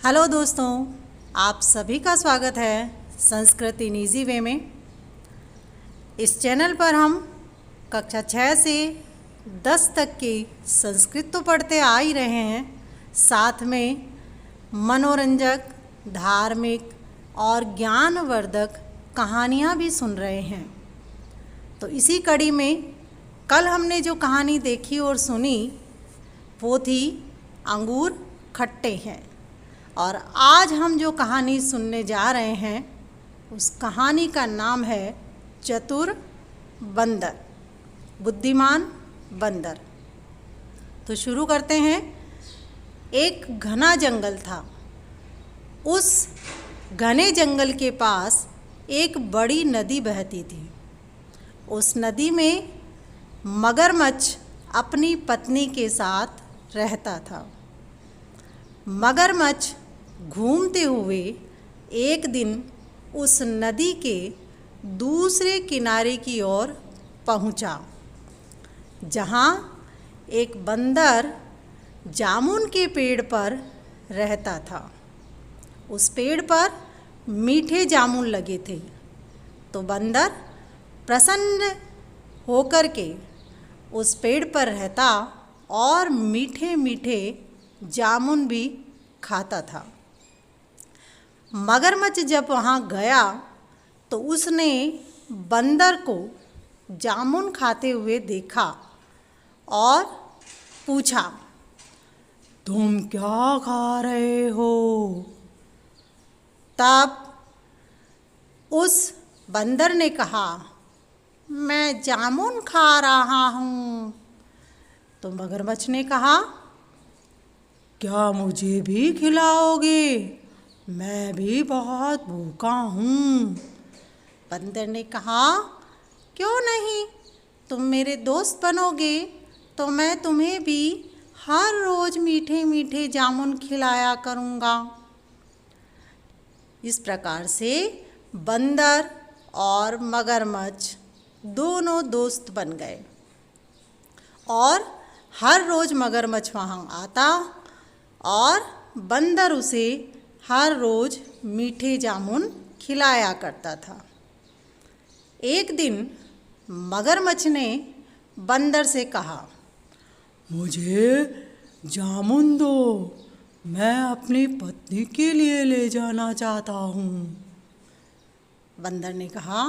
Hello दोस्तों, आप सभी का स्वागत है संस्कृत इन ईजी वे में। इस चैनल पर हम कक्षा 6 से 10 तक की संस्कृत तो पढ़ते आ ही रहे हैं, साथ में मनोरंजक, धार्मिक और ज्ञानवर्धक कहानियाँ भी सुन रहे हैं। तो इसी कड़ी में कल हमने जो कहानी देखी और सुनी वो थी अंगूर खट्टे हैं, और आज हम जो कहानी सुनने जा रहे हैं उस कहानी का नाम है चतुर बंदर, बुद्धिमान बंदर। तो शुरू करते हैं। एक घना जंगल था। उस घने जंगल के पास एक बड़ी नदी बहती थी। उस नदी में मगरमच्छ अपनी पत्नी के साथ रहता था। मगरमच्छ घूमते हुए एक दिन उस नदी के दूसरे किनारे की ओर पहुंचा, जहां एक बंदर जामुन के पेड़ पर रहता था। उस पेड़ पर मीठे जामुन लगे थे, तो बंदर प्रसन्न होकर के उस पेड़ पर रहता और मीठे मीठे जामुन भी खाता था। मगरमच्छ जब वहाँ गया तो उसने बंदर को जामुन खाते हुए देखा और पूछा, तुम क्या खा रहे हो? तब उस बंदर ने कहा, मैं जामुन खा रहा हूँ। तो मगरमच्छ ने कहा, क्या मुझे भी खिलाओगे? मैं भी बहुत भूखा हूँ। बंदर ने कहा, क्यों नहीं, तुम मेरे दोस्त बनोगे तो मैं तुम्हें भी हर रोज़ मीठे मीठे जामुन खिलाया करूँगा। इस प्रकार से बंदर और मगरमच्छ दोनों दोस्त बन गए और हर रोज़ मगरमच्छ वहाँ आता और बंदर उसे हर रोज़ मीठे जामुन खिलाया करता था। एक दिन मगरमच्छ ने बंदर से कहा, मुझे जामुन दो, मैं अपनी पत्नी के लिए ले जाना चाहता हूँ। बंदर ने कहा,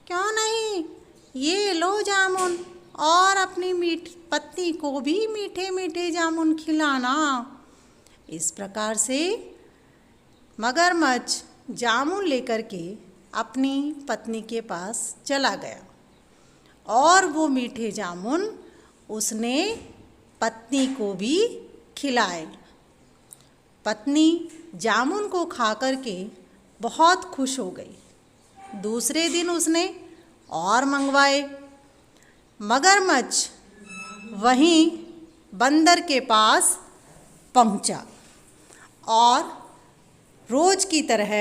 क्यों नहीं, ये लो जामुन और अपनी पत्नी को भी मीठे मीठे जामुन खिलाना। इस प्रकार से मगरमच्छ जामुन लेकर के अपनी पत्नी के पास चला गया और वो मीठे जामुन उसने पत्नी को भी खिलाए। पत्नी जामुन को खा कर के बहुत खुश हो गई। दूसरे दिन उसने और मंगवाए। मगरमच्छ वहीं बंदर के पास पहुंचा और रोज की तरह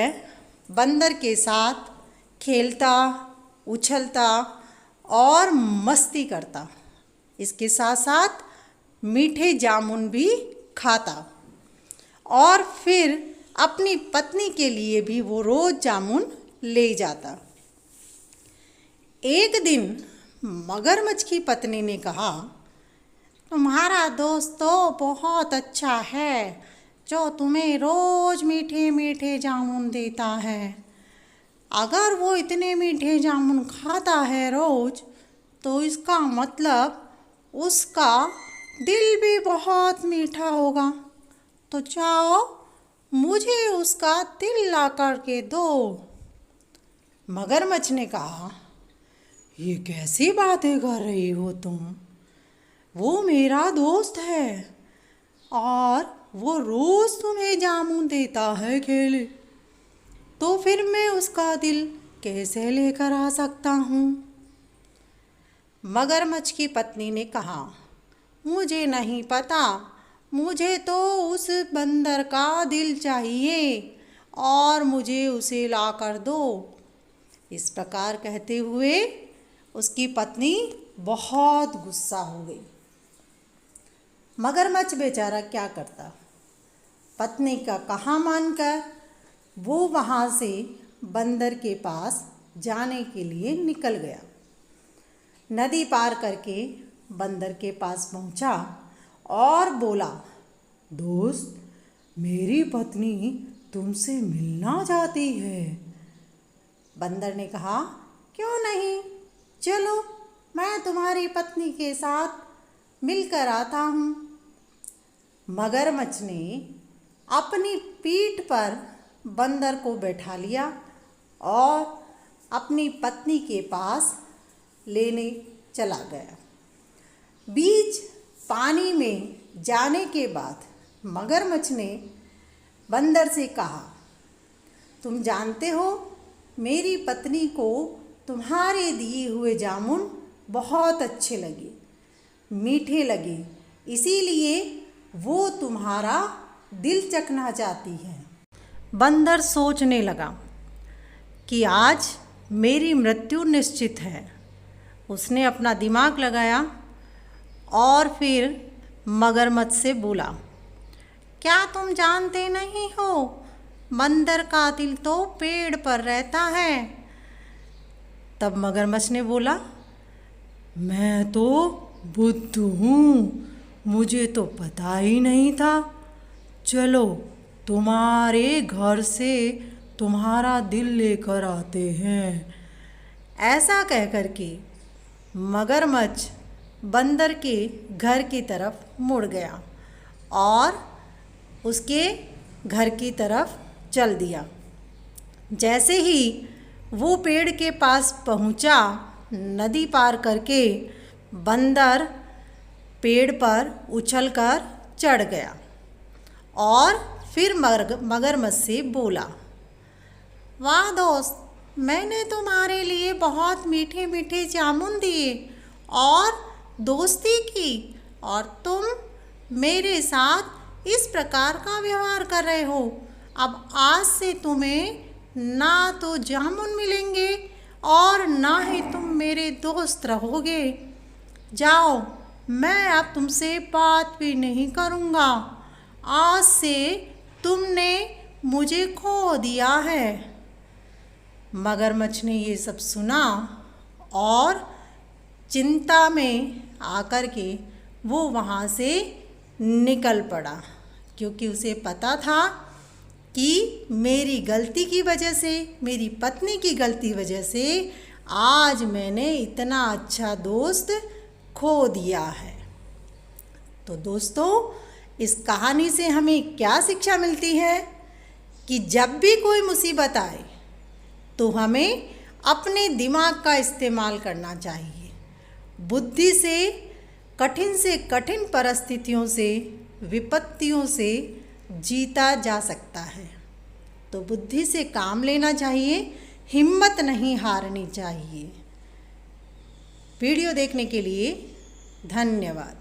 बंदर के साथ खेलता, उछलता और मस्ती करता। इसके साथ साथ मीठे जामुन भी खाता और फिर अपनी पत्नी के लिए भी वो रोज जामुन ले जाता। एक दिन मगरमच्छ की पत्नी ने कहा, तुम्हारा दोस्त तो बहुत अच्छा है जो तुम्हें रोज मीठे मीठे जामुन देता है। अगर वो इतने मीठे जामुन खाता है रोज, तो इसका मतलब उसका दिल भी बहुत मीठा होगा। तो जाओ, मुझे उसका दिल ला कर के दो। मगरमच्छ ने कहा, ये कैसी बातें कर रही हो तुम? वो मेरा दोस्त है और वो रोज़ तुम्हें जामुन देता है खेले, तो फिर मैं उसका दिल कैसे लेकर आ सकता हूँ? मगरमच्छ की पत्नी ने कहा, मुझे नहीं पता, मुझे तो उस बंदर का दिल चाहिए और मुझे उसे ला कर दो। इस प्रकार कहते हुए उसकी पत्नी बहुत गुस्सा हो गई। मगरमच्छ बेचारा क्या करता, पत्नी का कहा मानकर वो वहाँ से बंदर के पास जाने के लिए निकल गया। नदी पार करके बंदर के पास पहुँचा और बोला, दोस्त, मेरी पत्नी तुमसे मिलना चाहती है। बंदर ने कहा, क्यों नहीं, चलो मैं तुम्हारी पत्नी के साथ मिलकर आता हूँ। मगरमच्छ ने अपनी पीठ पर बंदर को बैठा लिया और अपनी पत्नी के पास लेने चला गया। बीच पानी में जाने के बाद मगरमच्छ ने बंदर से कहा, तुम जानते हो मेरी पत्नी को तुम्हारे दिए हुए जामुन बहुत अच्छे लगे, मीठे लगे, इसीलिए वो तुम्हारा दिल चखना चाहती है। बंदर सोचने लगा कि आज मेरी मृत्यु निश्चित है। उसने अपना दिमाग लगाया और फिर मगरमच्छ से बोला, क्या तुम जानते नहीं हो बंदर का दिल तो पेड़ पर रहता है। तब मगरमच्छ ने बोला, मैं तो बुद्ध हूँ, मुझे तो पता ही नहीं था। चलो तुम्हारे घर से तुम्हारा दिल लेकर आते हैं। ऐसा कहकर के मगरमच्छ बंदर के घर की तरफ मुड़ गया और उसके घर की तरफ चल दिया। जैसे ही वो पेड़ के पास पहुंचा, नदी पार करके बंदर पेड़ पर उछलकर चढ़ गया और फिर मगरमच्छ से बोला, वाह दोस्त, मैंने तुम्हारे लिए बहुत मीठे मीठे जामुन दिए और दोस्ती की, और तुम मेरे साथ इस प्रकार का व्यवहार कर रहे हो। अब आज से तुम्हें ना तो जामुन मिलेंगे और ना ही तुम मेरे दोस्त रहोगे। जाओ, मैं अब तुमसे बात भी नहीं करूँगा। आज से तुमने मुझे खो दिया है। मगरमच्छ ने ये सब सुना और चिंता में आकर के वो वहाँ से निकल पड़ा, क्योंकि उसे पता था कि मेरी गलती की वजह से, मेरी पत्नी की गलती वजह से आज मैंने इतना अच्छा दोस्त खो दिया है। तो दोस्तों, इस कहानी से हमें क्या शिक्षा मिलती है कि जब भी कोई मुसीबत आए तो हमें अपने दिमाग का इस्तेमाल करना चाहिए। बुद्धि से कठिन परिस्थितियों से, विपत्तियों से जीता जा सकता है। तो बुद्धि से काम लेना चाहिए, हिम्मत नहीं हारनी चाहिए। वीडियो देखने के लिए धन्यवाद।